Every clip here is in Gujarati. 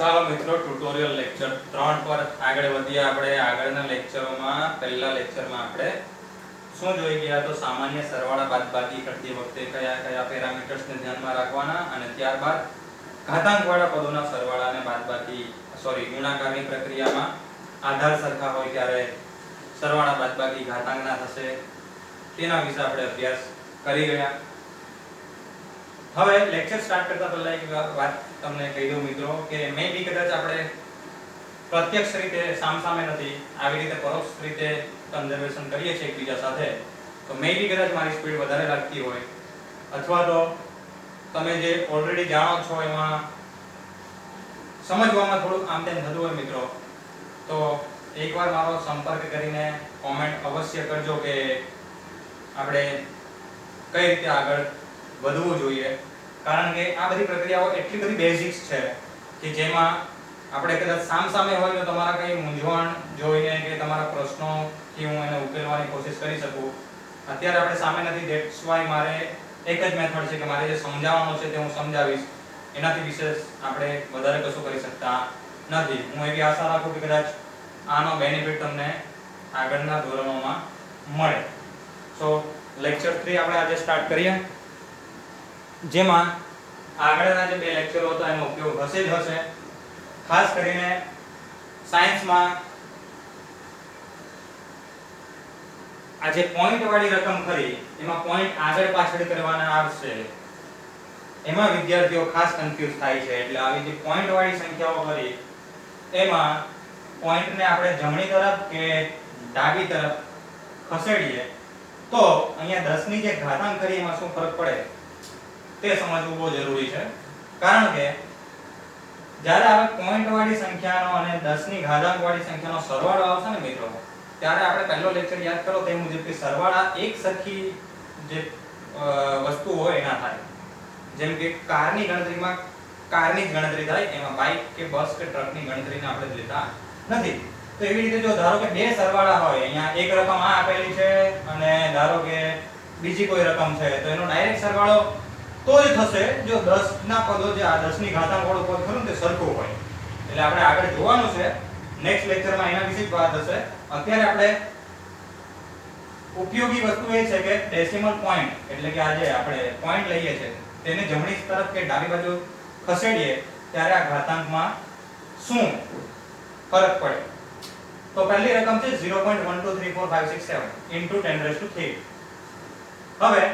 ચાલો મિત્રો ટ્યુટોરિયલ લેક્ચર 3 પર આગળ વધીએ આપણે આગળના લેક્ચરોમાં પહેલા લેક્ચરમાં આપણે શું જોઈ ગયા તો સામાન્ય સરવાળા બાદબાકી કરતી વખતે કયા કયા પેરામીટર્સને ધ્યાનમાં રાખવાના અને ત્યારબાદ ઘાતાંકવાળા પદોના સરવાળા અને બાદબાકી ગુણાકારની પ્રક્રિયામાં આધાર સરખા હોય ત્યારે સરવાળા બાદબાકી ઘાતાંકના થશે તેના વિશે આપણે અભ્યાસ કરી ગયા। હવે લેક્ચર સ્ટાર્ટ કરતા પહેલા એક વાત તમને કહી દઉં મિત્રો કે મે બી કદાચ આપણે પ્રત્યક્ષ રીતે સામસામે નથી આવી રીતે પરોક્ષ રીતે કન્વર્સેશન કરીએ છીએ એકબીજા સાથે તો મે બી કદાચ મારી સ્પીડ વધારે લાગતી હોય અથવા તો તમે જે ઓલરેડી જાણો છો એમાં સમજવામાં થોડું આમ તેમ થતું હોય મિત્રો તો એકવાર મારો સંપર્ક કરીને કોમેન્ટ અવશ્ય કરજો કે આપણે કઈ રીતે આગળ વધવું જોઈએ કારણ કે આ બધી પ્રક્રિયાઓ એટલી બધી બેઝિક્સ છે કે જેમાં આપણે કદાચ સામસામે હોય તો તમારા કઈ મૂંઝવણ જોઈને કે તમારા પ્રશ્નોથી હું એને ઉકેલવાની કોશિશ કરી શકું। અત્યારે આપણે સામે નથી ધેટ્સ વાય મારે એક જ મેથડ છે કે મારે જે સમજાવવાનું છે તે હું સમજાવીશ એનાથી વિશેષ આપણે વધારે કશું કરી શકતા નથી। હું એવી આશા રાખું કે કદાચ આનો બેનિફિટ તમને આગળના ધોરણોમાં મળે। સો લેક્ચર 3 આપણે આજે સ્ટાર્ટ કરીએ જેમાં આગળના જે બે લેક્ચરો હતા એનો ઉપયોગ હશે જ હશે। ખાસ કરીને સાયન્સમાં આ જે પોઈન્ટ વાળી રકમ ખરી એમાં પોઈન્ટ આગળ પાછળ કરવાના આવશે એમાં વિદ્યાર્થીઓ ખાસ કન્ફ્યુઝ થાય છે એટલે આવી જે પોઈન્ટ વાળી સંખ્યાઓ ખરી એમાં પોઈન્ટને આપણે જમણી તરફ કે ડાબી તરફ ખસેડીએ તો અહીંયા 10 ની જે ઘાતાંક કરી એમાં શું ફરક પડે તે સમજવું બહુ જરૂરી છે કારણ કે જ્યારે આપણે પોઈન્ટ વાળી સંખ્યાનો અને 10 ની ઘાતાંક વાળી સંખ્યાનો સરવાળો આવશે ને મિત્રો ત્યારે આપણે પહેલો લેક્ચર યાદ કરો તે મુજબ કે સરવાળા એક સરખી જે વસ્તુ હોય એના થાય। જેમ કે કારની ગણતરીમાં કારની જ ગણતરી થાય એમાં બાઇક કે બસ કે ટ્રકની ગણતરીને આપણે લેતા નથી। તો એવી રીતે જો ધારો કે બે સરવાળા હોય અહીંયા એક રકમ આ આપેલી છે અને ધારો કે બીજી કોઈ રકમ છે તો એનો ડાયરેક્ટ સરવાળો તો જ થશે જો 10 ના પદો જે આ 10 ની ઘાતાંક વાળું પદ ખરું તે સરખું હોય। એટલે આપણે આગળ જોવાનું છે નેક્સ્ટ લેક્ચરમાં એના વિશે જ વાત હશે। અત્યારે આપણે ઉપયોગી વસ્તુ એ છે કે ડેસિમલ પોઈન્ટ એટલે કે આ જે આપણે પોઈન્ટ લઈએ છે તેને જમણી તરફ કે ડાબી બાજુ ખસેડીએ ત્યારે આ ઘાતાંકમાં શું ફરક પડે। તો પહેલી રકમ છે 0.123456 * 10^3। હવે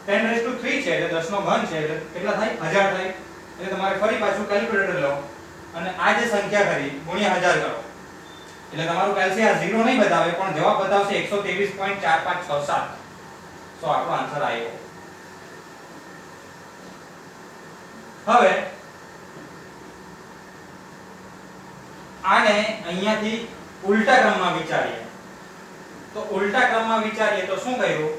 10^3 છે એટલે 10 નો ઘન છે એટલે કેટલા થાય 1000 થાય એટલે તમારે ફરી પાછું કેલ્ક્યુલેટર લો અને આ જે સંખ્યા કરી ગુણ્યા 1000 કરો એટલે તમારું કેલ્સી આ 0 નહીં બતાવે પણ જવાબ બતાવશે 123.4567। તો આપણો આન્સર આવ્યો। હવે આને અહીંયાથી ઉલટા ક્રમમાં વિચારીએ તો ઉલટા ક્રમમાં વિચારીએ તો શું કહ્યું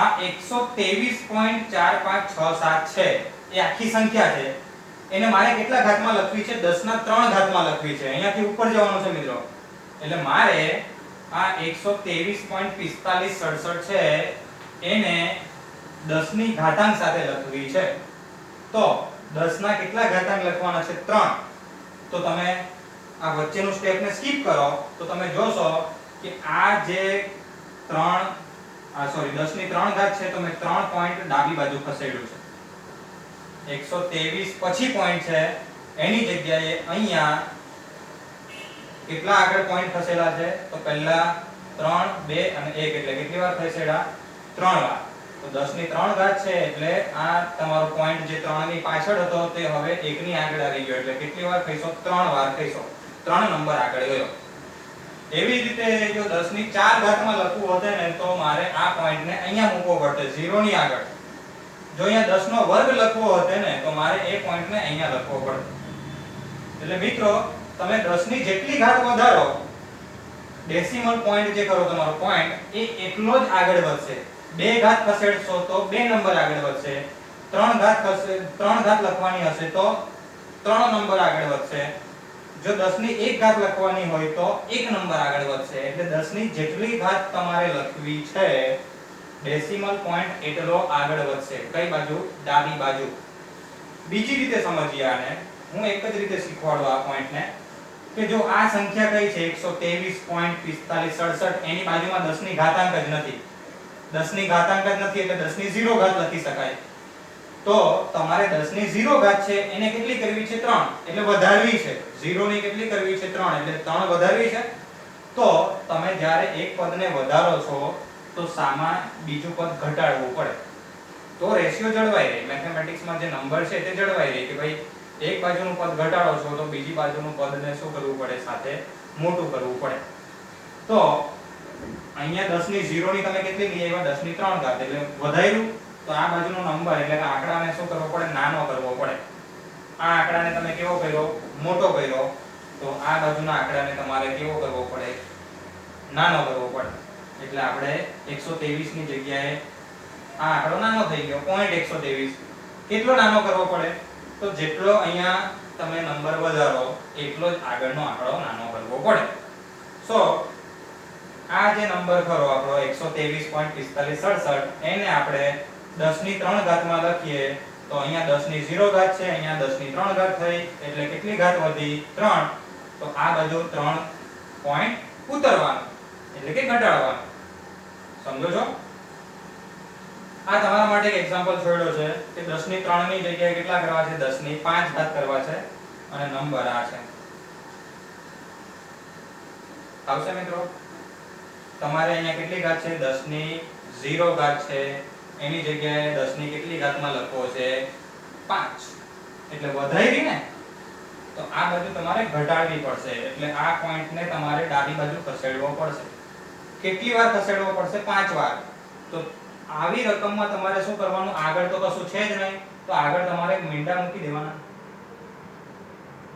આ 123.4567 છે એ આખી સંખ્યા છે એને મારે કેટલા ઘાતમાં લખવી છે 10 ના 3 ઘાતમાં લખવી છે। અહીંયાથી ઉપર જવાનું છે મિત્રો એટલે મારે આ 123.4567 છે એને 10 ની ઘાતાંક સાથે લખવી છે। તો 10 ના કેટલા ઘાતાંક લખવાના છે 3 તો તમે આ વચ્ચેનું સ્ટેપને સ્કીપ કરો તો તમે જોશો કે આ જે 10 ની 3 ઘાત છે તો મેં 3 પોઈન્ટ ડાબી બાજુ ખસેડ્યું છે। 123 પછી પોઈન્ટ છે એની જગ્યાએ અહીંયા કેટલા આગળ પોઈન્ટ ખસેલા છે તો પહેલા 3 2 અને 1 એટલે કેટલી વાર ખસેડા 3 વાર। તો 10 ની 3 ઘાત છે એટલે આ તમારો પોઈન્ટ જે 3 ની પાછળ હતો તે હવે 1 ની આગળ આવી ગયો એટલે કેટલી વાર ખસ્યો 3 વાર ખસ્યો 3 નંબર આગળ ગયો। એવી રીતે જો 10 ની 4 ઘાતમાં લખવું હોતે ને તો મારે આ પોઈન્ટને અહીંયા મૂકવો પડતે 0 ની આગળ। જો અહીંયા 10 નો વર્ગ લખવો હોતે ને તો મારે એ પોઈન્ટને અહીંયા લખવો પડતે। એટલે મિત્રો તમે 10 ની જેટલી ઘાત વધારો ડેસિમલ પોઈન્ટ જે કરો તમારો પોઈન્ટ એ એટલો જ આગળ વધશે। 2 ઘાત ખસેડશો તો 2 નંબર આગળ વધશે 3 ઘાત લખવાની હશે તો 3 નંબર આગળ વધશે। જો 10 ની 1 ઘાત લખવાની હોય તો 1 નંબર આગળ વધશે। એટલે 10 ની જેટલી ઘાત તમારે લખવી છે ડેસિમલ પોઈન્ટ એટલો આગળ વધશે। કઈ બાજુ ડાબી બાજુ। બીજી રીતે સમજીએ આને હું એક જ રીતે શીખવાડું આ પોઈન્ટને કે જો આ સંખ્યા કઈ છે 123.4567 એની બાજુમાં 10 ની ઘાતાંક જ નથી. 10 ની ઘાતાંક જ નથી એટલે 10 ની 0 ઘાત લખી શકાય. તો તમારે 10 ની 0 ઘાત છે એને કેટલી કરવી છે 3 એટલે વધારવી છે. 0 ની કેટલી કરવી છે 3 એટલે 3 વધારવી છે. તો તમે જ્યારે એક પદને વધારો છો તો સામા બીજું પદ ઘટાડવું પડે તો રેશિયો જળવાઈ રહે. મેથેમેટિક્સમાં જે નંબર છે તે જળવાઈ રહે કે ભાઈ એક બાજુનું પદ ઘટાડો છો તો બીજી બાજુનું પદને શું કરવું પડે સાથે મોટું કરવું પડે. તો અહીંયા 10 ની 0 ની તમે કેટલી લઈ આવ્યા 10 ની 3 ઘાત એટલે વધાર્યું તો આ બાજુનો નંબર એટલે કે આંકડાને શું કરવો પડે નાનો કરવો પડે. આ આંકડાને તમે કેવો કર્યો મોટો કર્યો તો આ બાજુના આંકડાને તમારે કેવો કરવો પડે નાનો કરવો પડે. એટલે આપણે 123 ની જગ્યાએ આ આંકડો નાનો થઈ ગયો 0.123. કેટલો નાનો કરવો પડે તો જેટલો અહીંયા તમે નંબર વધારો એટલો જ આગળનો આંકડો નાનો કરવો પડે. સો આ જે નંબર ખરો આપણો 123.4567 એને આપણે 10 ની 3 ઘાતમાં લખીએ તો અહીંયા 10 ની 0 ઘાત છે અહીંયા 10 ની 3 ઘાત થઈ એટલે કેટલી ઘાત વધી 3. તો આ બાજુ 3 પોઈન્ટ ઉતરવાનું એટલે કે ઘટાડવાનું. સમજો છો? આ તમારા માટે એક એક્ઝામ્પલ છોડ્યો છે કે 10 ની 3 ની જગ્યાએ કેટલા કરવા છે 10 ની 5 ઘાત કરવા છે અને નંબર આ છે. આવશે મિત્રો? તમારે અહીંયા કેટલી ઘાત છે 10 ની 0 ઘાત છે એની જગ્યાએ 10 ની કેટલી ઘાતમાં લખવો છે 5 એટલે વધારી ને તો આ બાજુ તમારે ઘટાડવી પડશે એટલે આ પોઈન્ટને તમારે ડાબી બાજુ ખસેડવો પડશે. કેટલી વાર ખસેડવો પડશે 5 વાર. તો આવી રકમમાં તમારે શું કરવાનું આગળ તો કશું છે જ નહીં તો આગળ તમારે મીંડા મૂકી દેવાના.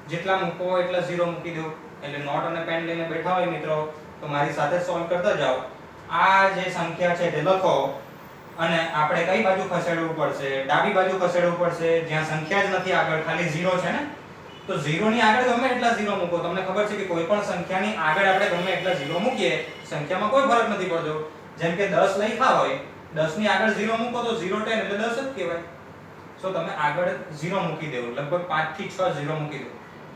જેટલા મૂકો એટલા 0 મૂકી દો. એટલે નોટ અને પેન લઈને બેઠા હોય મિત્રો તો મારી સાથે સોલ્વ કરતા જાઓ. આ જે સંખ્યા છે તે લખો અને આપણે કઈ બાજુ ખસેડવું પડશે ડાબી બાજુ ખસેડવું પડશે જ્યાં સંખ્યા જ નથી આગળ ખાલી 0 છે ને. તો 0 ની આગળ ગમે એટલા 0 મૂકો. તમને ખબર છે કે કોઈ પણ સંખ્યાની આગળ આપણે ગમે એટલા 0 મૂકીએ સંખ્યામાં કોઈ ફરક નથી પડતો. જેમ કે 10 લખ્યા હોય 10 ની આગળ 0 મૂકો તો 0 10 એટલે 10 જ કહેવાય. સો તમે આગળ 0 મૂકી દેવો લગભગ 5 થી 6 0 મૂકી દો.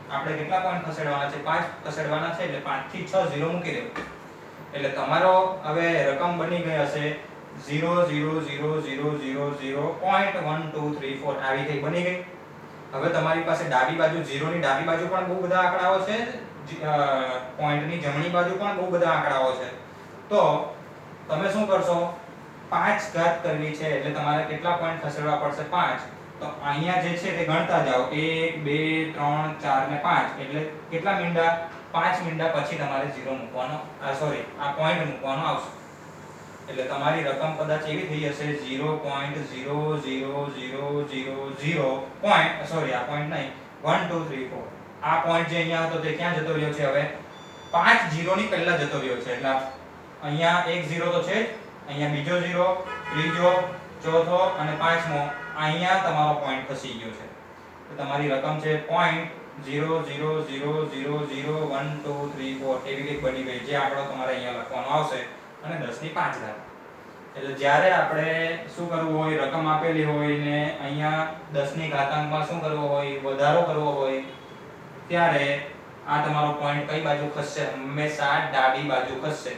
આપણે કેટલા પોઈન્ટ ખસેડવાના છે 5 ખસેડવાના છે એટલે 5 થી 6 0 મૂકી દેવો. એટલે તમારો હવે રકમ બની ગઈ હશે 0.123 આવી ગઈ બની ગઈ. હવે તમારી પાસે ડાબી બાજુ 0 ની ડાબી બાજુ પણ બહુ બધા આંકડાઓ છે પોઈન્ટની જમણી બાજુ પણ બહુ બધા આંકડાઓ છે. તો તમે શું કરશો 5 ઘાત કરવી છે એટલે તમારે કેટલા પોઈન્ટ ખસેડવા પડશે 5. તો અહીંયા જે છે તે ગણતા જાઓ 1 2 3 4 ને 5 એટલે કેટલા મીંડા 5 મીંડા પછી તમારે 0 મૂકવાનો આ પોઈન્ટ મૂકવાનો આવશે. એટલે તમારી રકમ કદાચ એવી થઈ હશે 0.00000 આ પોઈન્ટ નહીં 1 2 3 4. આ પોઈન્ટ જે અહીંયા હતો તે ક્યાં જતો રહ્યો છે હવે 5 0 ની પહેલા જતો રહ્યો છે. એટલે અહીંયા એક 0 તો છે જ અહીંયા બીજો 0 ત્રીજો ચોથો અને પાંચમો અહીંયા તમારો પોઈન્ટ ખસી ગયો છે. તો તમારી રકમ છે 0.0000123 એવી કંઈક બની ગઈ. જે આંકડો તમારે અહીંયા લખવાનો આવશે અને 10 ની 5 ઘાત. એટલે જ્યારે આપણે શું કરવું હોય રકમ આપેલી હોય ને અહીંયા 10 ની ઘાતાંકમાં શું કરવો હોય વધારો કરવો હોય ત્યારે આ તમારો પોઈન્ટ કઈ બાજુ ખસશે હંમેશા ડાબી બાજુ ખસશે.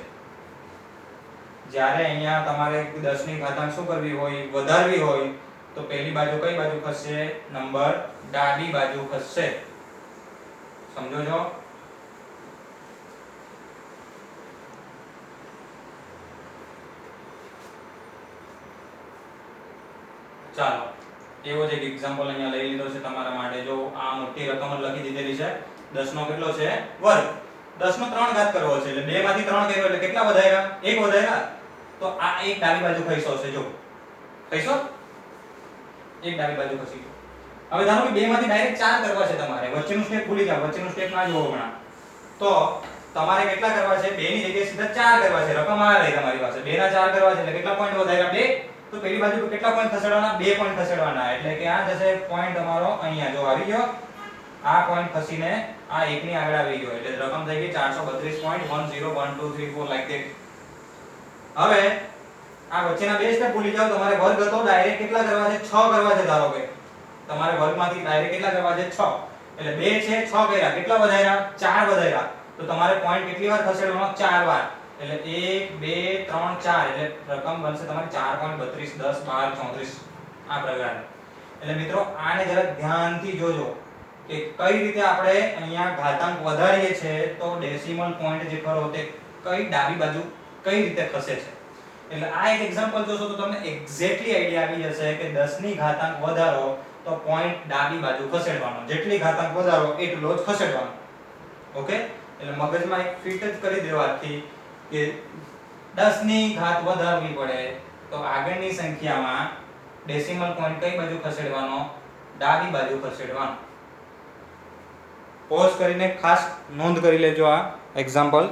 જ્યારે અહીંયા તમારે 10 ની ઘાતાંક શું કરવી હોય વધારવી હોય તો પહેલી બાજુ કઈ બાજુ ખસશે નંબર ડાબી બાજુ ખસશે. સમજો છો? ચાલો એવો જ એક એક્ઝામ્પલ અહીંયા લઈ લીધો છે તમારા માટે. જો આ મોટી રકમ લખી દીધેલી છે 10 નો કેટલો છે વર્ગ 10 નો 3 ઘાત કરવો છે એટલે 2 માંથી 3 કર્યો એટલે કેટલા વધાર્યા 1 વધાર્યા. તો આ એક ડાબી બાજુ ખસ્યો છે. જો ખસ્યો એક ડાબી બાજુ ખસી ગયો. હવે ધારો કે 2 માંથી ડાયરેક્ટ 4 કરવા છે તમારે વચ્ચેનું સ્ટેપ ભૂલી જાવ વચ્ચેનું સ્ટેપ ના જોવો હમણાં. તો તમારે કેટલા કરવા છે 2 ની જગ્યાએ સીધા 4 કરવા છે. રકમ આ રહી તમારી પાસે 2 ના 4 કરવા છે એટલે કેટલા પોઈન્ટ વધાર્યા 2. તો પહેલી બાજુ કેટલા પોઈન્ટ ખસેડવાના 2 પોઈન્ટ ખસેડવાના એટલે કે આ જશે પોઈન્ટ તમારો અહીંયા જો આવી ગયો આ પોઈન્ટ ખસીને આ 1 ની આગળ આવી ગયો એટલે રકમ થઈ ગઈ 432.101234 લાઈક ધેટ. હવે આ વચ્ચેના બે સ્ટેપ ભૂલી જાવ. તમારે વર્ગ હતો ડાયરેક્ટ કેટલા કરવા છે 6 કરવા છે. ધારો કે તમારે વર્ગમાંથી ડાયરેક્ટ કેટલા કરવા છે 6 એટલે 2 છે 6 કર્યા, કેટલા વધાર્યા 4 વધાર્યા, તો તમારે પોઈન્ટ કેટલી વાર ખસેડવાનો 4 વાર, એટલે 1 2 3 4, એટલે રકમ બનશે તમારી 4.32 10 12 34 આ પ્રકારે. એટલે મિત્રો આને જરા ધ્યાનથી જોજો કે કઈ રીતે આપણે અહીંયા ઘાતાંક વધારીએ છે તો ડેસિમલ પોઈન્ટ જે ખરો તે કઈ ડાબી બાજુ કઈ રીતે ખસે છે. એટલે આ એક એક્ઝામ્પલ જોશો તો તમને એક્ઝેક્ટલી આઈડિયા આવી જશે કે 10 ની ઘાતાંક વધારો તો પોઈન્ટ ડાબી બાજુ ખસેડવાનો, જેટલી ઘાતાંક વધારો એટલો જ ખસેડવાનો. ઓકે, એટલે મગજમાં એક ફિટ જ કરી દેવાથી કે 10 ની ઘાત વધારવી પડે તો આગળની સંખ્યામાં ડેસિમલ પોઈન્ટ કઈ બાજુ ખસેડવાનો, ડાબી બાજુ ખસેડવાનો. પોઝ કરીને ખાસ નોંધ કરી લેજો આ એક્ઝામ્પલ.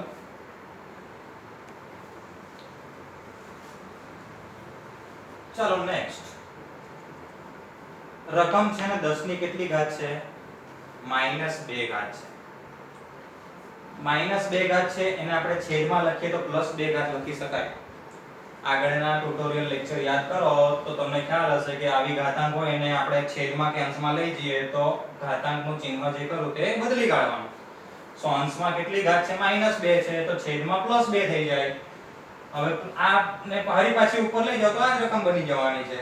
ચાલો નેક્સ્ટ રકમ છે ને 10 ની કેટલી ઘાત છે, -2 ઘાત છે. -2 ઘાત છે એને આપણે છેદમાં લખીએ તો +2 ઘાત લખી શકાય. આગળના ટ્યુટોરિયલ લેક્ચર યાદ કરો તો તમને ખ્યાલ હશે કે આવી ઘાતાંક હોય એને આપણે છેદમાં કે અંશમાં લઈ જઈએ તો ઘાતાંકનું ચિહ્ન જે કરું તે બદલી કાઢવાનું. સો અંશમાં કેટલી ઘાત છે, -2 છે, તો છેદમાં +2 થઈ જાય. હવે આ ને ફરી પાછી ઉપર લઈ જાઓ તો આ જ રકમ બની જવાની છે,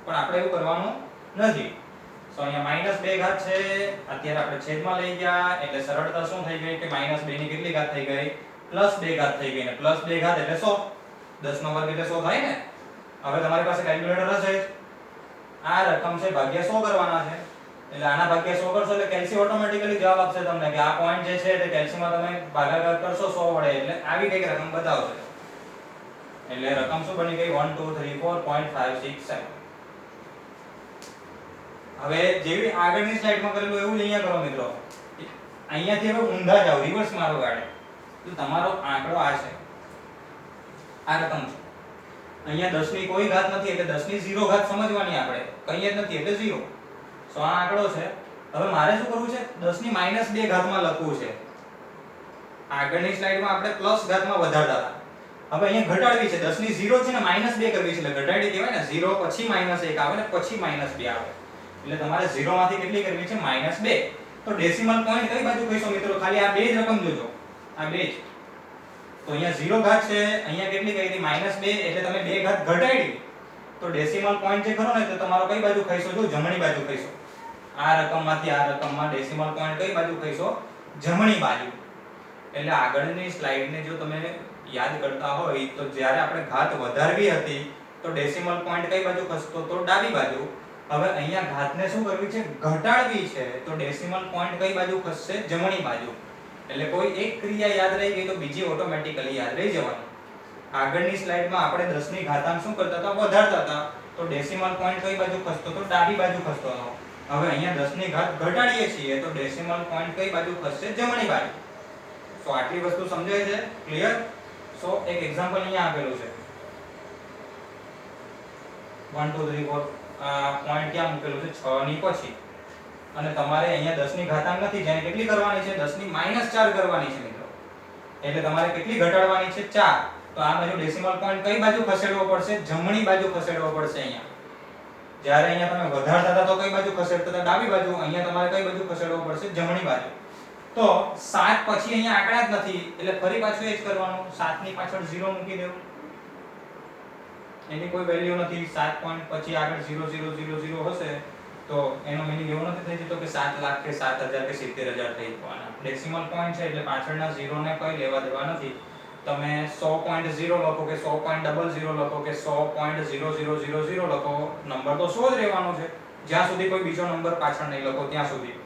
પણ આપણે એવું કરવાનું નથી. સો અહીંયા -2 ઘાત છે, અત્યારે આપણે છેદમાં લઈ ગયા એટલે સરળતા શું થઈ ગઈ કે -2 ની કેટલી ઘાત થઈ ગઈ, +2 ઘાત થઈ ગઈ, ને +2 ઘાત એટલે 100, 10 નો વર્ગ એટલે 100 થાય ને. હવે તમારી પાસે કેલ્ક્યુલેટર હશે, આ રકમ છે ભાગ્યા 100 કરવાના છે, એટલે આના ભાગ્યા 100 કરશો એટલે કેલ્સી ઓટોમેટિકલી જવાબ આપશે તમને કે આ પોઈન્ટ જે છે તે કેલ્સીમાં તમે ભાગાકાર કરશો 100 વડે એટલે આવી કઈક રકમ બતાવશે. એટલે રકમ શું બની ગઈ 1 2 3 4.567. હવે જેવી આગળની સ્લાઇડમાં કરેલું એવું જ અહીંયા કરો મિત્રો. અહીંયાથી હવે ઊંધા જાવ, રિવર્સ મારો ગાડે તો તમારો આંકડો આ છે, આ રકમ છે. અહીંયા 10 ની કોઈ ઘાત નથી એટલે 10 ની 0 ઘાત સમજવાની, આપણે કંઈ જ નથી એટલે 0. સો આ આંકડો છે. હવે મારે શું કરવું છે, 10 ની -2 ઘાતમાં લખવું છે. આગળની સ્લાઇડમાં આપણે પ્લસ ઘાતમાં વધારતા હતા, હવે અહીંયા ઘટાડવી છે. 10 ની 0 છે ને -2 કરવી છે એટલે ઘટાડી કહેવાય ને. 0 પછી -1 આવે ને પછી -2 આવે, એટલે તમારે 0 માંથી કેટલી કરવી છે, -2. તો ડેસિમલ પોઈન્ટ કઈ બાજુ કહીશો મિત્રો, ખાલી આ બે જ રકમ જોજો, આ બે જ. તો અહીંયા 0 ઘાત છે, અહીંયા કેટલી કરી હતી, -2, એટલે તમે 2 ઘાત ઘટાડી તો ડેસિમલ પોઈન્ટ જે ખરો ને તો તમારો કઈ બાજુ કહીશો, જો જમણી બાજુ કહીશો. આ રકમમાંથી આ રકમમાં ડેસિમલ પોઈન્ટ કઈ બાજુ કહીશો, જમણી બાજુ. એટલે આગળની સ્લાઇડને જો તમે યાદ કરતા હોય તો જ્યારે આપણે ઘાત વધારવી હતી તો ડેસિમલ પોઈન્ટ કઈ બાજુ ખસતો તો ડાબી બાજુ. હવે અહીંયા ઘાતને શું કરવી છે, ઘટાડવી છે, તો ડેસિમલ પોઈન્ટ કઈ બાજુ ખસશે, જમણી બાજુ. એટલે કોઈ એક ક્રિયા યાદ રહી ગઈ તો બીજી ઓટોમેટિકલી યાદ રહી જવાની. આગળની સ્લાઇડમાં આપણે 10 ની ઘાતાંક શું કરતા હતા, વધારતા હતા, તો ડેસિમલ પોઈન્ટ કઈ બાજુ ખસતો તો ડાબી બાજુ ખસતો હતો. હવે અહીંયા 10 ની ઘાત ઘટાડીએ છીએ તો ડેસિમલ પોઈન્ટ કઈ બાજુ ખસશે, જમણી બાજુ. સો આટલી વસ્તુ સમજાય છે, ક્લિયર? સો એક એક્ઝામ્પલ અહીંયા આપેલું છે 1 2 3 4, આ પોઈન્ટ ક્યાં મૂકેલું છે, 6 ની પછી. અને તમારે અહીંયા 10 ની ઘાતાંક નથી, જેને કેટલી કરવાની છે, 10 ની -4 કરવાની છે મિત્રો. એટલે તમારે કેટલી ઘટાડવાની છે, 4. તો આ બાજુ ડેસિમલ પોઈન્ટ કઈ બાજુ ખસેડવો પડશે, જમણી બાજુ ખસેડવો પડશે. અહીંયા જ્યારે અહીંયા તમે વધારતા હતા તો કઈ બાજુ ખસેડતા હતા, ડાબી બાજુ. અહીંયા તમારે કઈ બાજુ ખસેડવો પડશે, જમણી બાજુ. તો 7 પછી અહીંયા આંકડા જ નથી એટલે ફરી પાછું એ જ કરવાનું, 7 ની પાછળ 0 મૂકી દેવું, એની કોઈ વેલ્યુ નથી. 7 પોઈન્ટ પછી આગળ 0 0 0 0 હશે તો એનો મીનિંગ એવો નથી થઈ જતો કે 7 લાખ કે 7000 કે 70000 થઈ જવાના. ડેસિમલ પોઈન્ટ છે એટલે પાછળના 0 ને કોઈ લેવા દેવા નથી. તમે 100.0 લખો કે 100.00 લખો કે 100.0000 લખો, નંબર તો 100 જ રહેવાનો છે જ્યાં સુધી કોઈ બીજો નંબર પાછળ નહીં લખો ત્યાં સુધી.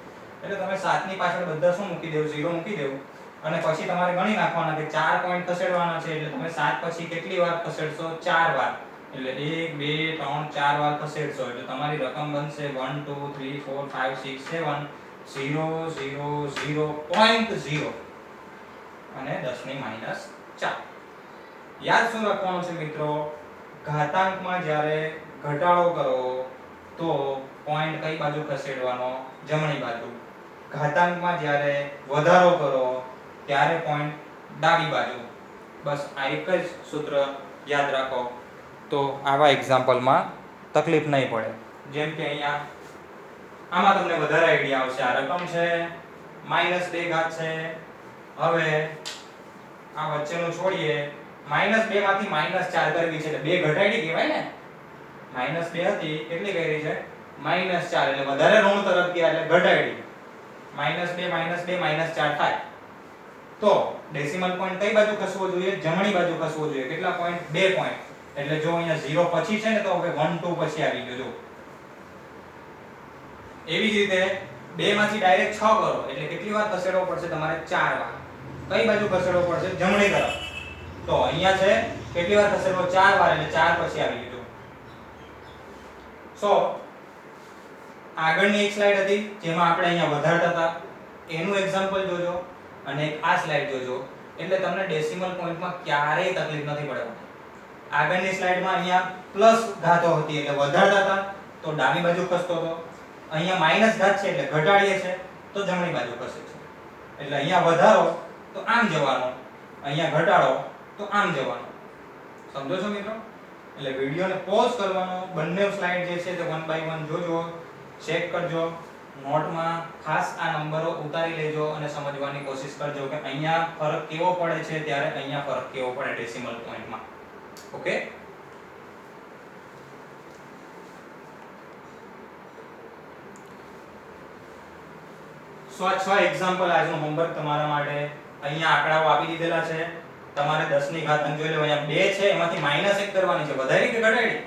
એટલે તમે 7 ની પાછળ બધા શું મૂકી દેવું, 0 મૂકી દેવું, અને પછી તમારે ગણી નાખવાના કે 4 પોઈન્ટ ખસેડવાના છે. એટલે તમે 7 પછી કેટલી વાર ખસેડશો, 4 વાર. એટલે 1 2 3 4 વાર ખસેડશો એટલે તમારી રકમ બનશે 1 2 3 4 5 6 7 0 0 0.0 અને 10 ની -4. યાદ શું રાખવાનું છે મિત્રો, ઘાતાંકમાં જ્યારે ઘટાડો કરો તો પોઈન્ટ કઈ બાજુ ખસેડવાનો, જમણી બાજુ. ઘાતાંકમાં જ્યારે વધારો કરો ત્યારે પોઈન્ટ ડાબી બાજુ. બસ આ એક જ સૂત્ર યાદ રાખો તો આવા એક્ઝામ્પલમાં તકલીફ નહીં પડે. જેમ કે અહીંયા આમાં તમને વધારે આઈડિયા આવશે. આ રકમ છે -2 ઘાત છે. હવે આ વચ્ચેનું છોડીએ. -2 માંથી -4 કરવી છે એટલે 2 ઘટાડી કહેવાય ને. -2 હતી કેટલી કરી છે? -4 એટલે વધારે ઋણ તરફ ગયા એટલે ઘટાડી. -2 -4 થાય. તો ડેસિમલ પોઈન્ટ કઈ બાજુ ખસવો જોઈએ? જમણી બાજુ ખસવો જોઈએ. કેટલા પોઈન્ટ? 2 પોઈન્ટ. એટલે જો અહીંયા 0 પછી છે ને તો હવે 1 2 પછી આવી ગયો. જો એવી જ રીતે 2 માંથી ડાયરેક્ટ 6 કરો એટલે કેટલી વાર ખસેડવો પડશે તમારે? 4 વાર. કઈ બાજુ ખસેડવો પડશે? જમણી તરફ. તો અહીંયા છે કેટલી વાર ખસેડવો? 4 વાર એટલે 4 પછી આવી ગયો. સો આગળની એક સ્લાઇડ હતી જેમાં આપણે અહીંયા વધારતા હતા એનું એક્ઝામ્પલ જોજો અને એક આ સ્લાઇડ જોજો એટલે તમને ડેસિમલ પોઈન્ટમાં ક્યારેય તકલીફ નથી પડવાની. આગળની સ્લાઇડમાં અહીંયા પ્લસ ઘાતો હતી એટલે વધારતા હતા તો ડાબી બાજુ ખસતો હતો. અહીંયા માઈનસ ઘાત છે એટલે ઘટાડીએ છે તો જમણી બાજુ ખસે છે. એટલે અહીંયા વધારો તો આમ જવાનો, અહીંયા ઘટાડો તો આમ જવાનો. સમજો છો મિત્રો? એટલે વિડિયોને પોઝ કરવાનો, બંને સ્લાઇડ જે છે તે 1 બાય 1 જોજો, ચેક કરજો, નોટમાં ખાસ આ નંબરો ઉતારી લેજો અને સમજવાની કોશિશ કરજો કે અહીંયા ફરક કેવો પડે છે ત્યારે અહીંયા ફરક કેવો પડે ડેસિમલ પોઈન્ટમાં. ઓકે? સો આ 6 એક્ઝામ્પલ આજનું હોમવર્ક તમારા માટે. અહીંયા આંકડાઓ આપી દીધેલા છે. તમારે 10 ની ઘાત જોઈ લો. અહીંયા 2 છે એમાંથી -1 કરવાની છે. વધારી કે ઘટાડી?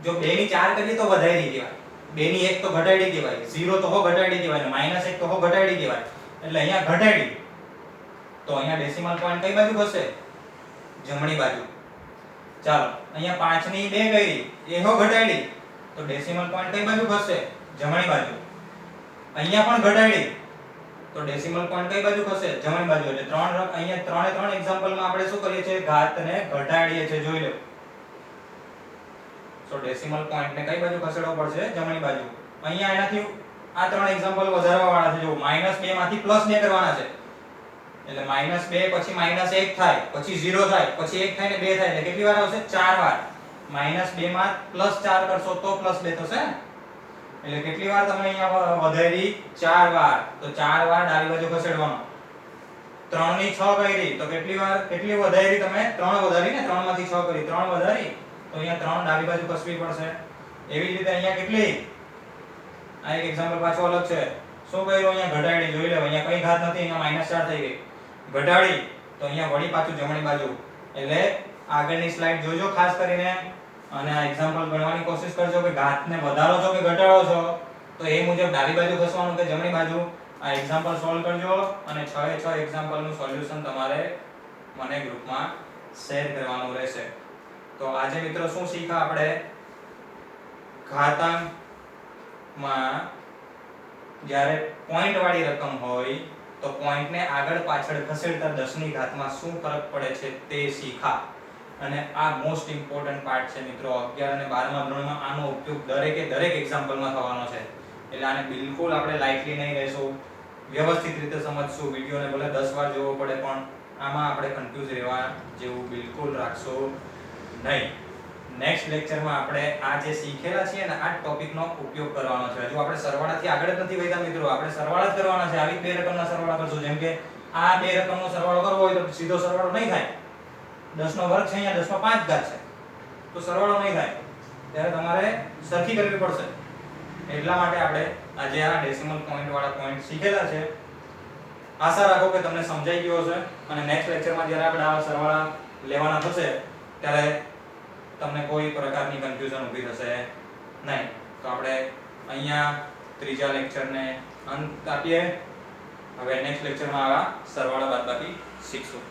જો 2 ની 4 કરીએ તો વધારી દેવાય. 2 ની 1 તો ઘટાડી દેવાય. 0 તો હો ઘટાડી દેવાય. -1 તો હો ઘટાડી દેવાય. એટલે અહીંયા ઘટાડી. તો અહીંયા ડેસિમલ પોઈન્ટ કઈ બાજુ ખસે? જમણી બાજુ. ચાલો અહીંયા 5 ની 2 કરી એ હો ઘટાડી. તો ડેસિમલ પોઈન્ટ કઈ બાજુ ખસે? જમણી બાજુ. અહીંયા પણ ઘટાડી તો ડેસિમલ પોઈન્ટ કઈ બાજુ ખસે? જમણી બાજુ. એટલે 3 અહીંયા 3 એક્ઝામ્પલમાં આપણે શું કરીએ છીએ? ઘાતને ઘટાડીએ છીએ. જોઈ લો. સો ડેસિમલ પોઈન્ટને કઈ બાજુ ખસેડવો પડશે? જમણી બાજુ. અહીંયા એનાથી આ 3 એક્ઝામ્પલ વધારવા વાળા છે. જો -2 માંથી +2 કરવાના છે. એટલે -2 પછી -1 થાય, પછી 0 થાય, પછી 1 થાય ને 2 થાય. એટલે કેટલી વાર આવશે? 4 વાર. -2 માં +4 કરશો તો +2 થશે. એટલે કેટલી વાર તમે અહીંયા વધારી? 4 વાર. તો 4 વાર ડાબી બાજુ ખસેડવાનો. 3 ની 6 કરી તો કેટલી વાર કેટલી વધારી તમે? 3 વધારી ને. 3 માંથી 6 કરી 3 વધારી તો અહીંયા 3 ડાબી બાજુ ખસવી પડશે. એવી જ રીતે અહીંયા કેટલી? આ એક એક્ઝામ્પલ પાછો અલગ છે. શું કર્યું? અહીંયા ઘટાડી. જોઈ લો અહીંયા કઈ ઘાત નથી, અહીંયા -4 થઈ ગઈ. ઘટાડી તો અહીંયા વળી પાછું જમણી બાજુ. એટલે આગળની સ્લાઇડ જોજો ખાસ કરીને અને આ એક્ઝામ્પલ ગણવાની કોશિશ કરજો કે ઘાતને વધારો છો કે ઘટાડો છો તો એ મુજબ ડાબી બાજુ ખસવાનું કે જમણી બાજુ. આ એક્ઝામ્પલ સોલ્વ કરજો અને 6 એ 6 એક્ઝામ્પલનું સોલ્યુશન તમારે મને ગ્રુપમાં શેર કરવાનું રહેશે. તો આજે મિત્રો શું શીખ્યા આપણે? ઘાતાંકમાં જ્યારે પોઈન્ટ વાળી રકમ હોય તો પોઈન્ટને આગળ પાછળ ખસેડતા 10 ની ઘાતમાં શું ફરક પડે છે તે શીખ્યા. અને આ મોસ્ટ ઇમ્પોર્ટન્ટ પાર્ટ છે મિત્રો. 11 અને 12મા ધોરણમાં આનો ઉપયોગ દરેક એક્ઝામ્પલમાં થવાનો છે. એટલે આને બિલકુલ આપણે લાઇટલી નહીં લેશું. વ્યવસ્થિત રીતે સમજશું. વિડિયોને ભલે 10 વાર જોવો પડે પણ આમાં આપણે કન્ફ્યુઝ રહેવા જેવું બિલકુલ રાખશો નહીં. નેક્સ્ટ લેક્ચરમાં આપણે આ જે શીખેલા છીએ ને આ ટોપિકનો ઉપયોગ કરવાનો છે. હજુ આપણે સરવાળાથી આગળ જ નથી વધ્યા મિત્રો. આપણે સરવાળા જ કરવાના છે. આવી બે રકમના સરવાળા કરશું. જેમ કે આ બે રકમનો સરવાળો કરવો હોય તો સીધો સરવાળો નહીં થાય. 10 નો વર્ગ છે, અહીંયા 10 માં 5 ઘાત છે તો સરવાળો નહીં થાય. ત્યારે તમારે સરખી કરવી પડશે. એટલા માટે આપણે આજે આ ડેસિમલ પોઈન્ટ વાળા પોઈન્ટ શીખેલા છે. આશા રાખો કે તમને સમજાઈ ગયો હશે અને નેક્સ્ટ લેક્ચરમાં જ્યારે આપણે આ સરવાળા લેવાના થશે ત્યારે તમને કોઈ પ્રકારની કન્ફ્યુઝન ઊભી થશે નહીં. તો આપણે અહીંયા ત્રીજા લેક્ચરને અંત આપીએ. હવે નેક્સ્ટ લેક્ચરમાં આવા સરવાળા બાદબાકી શીખશું.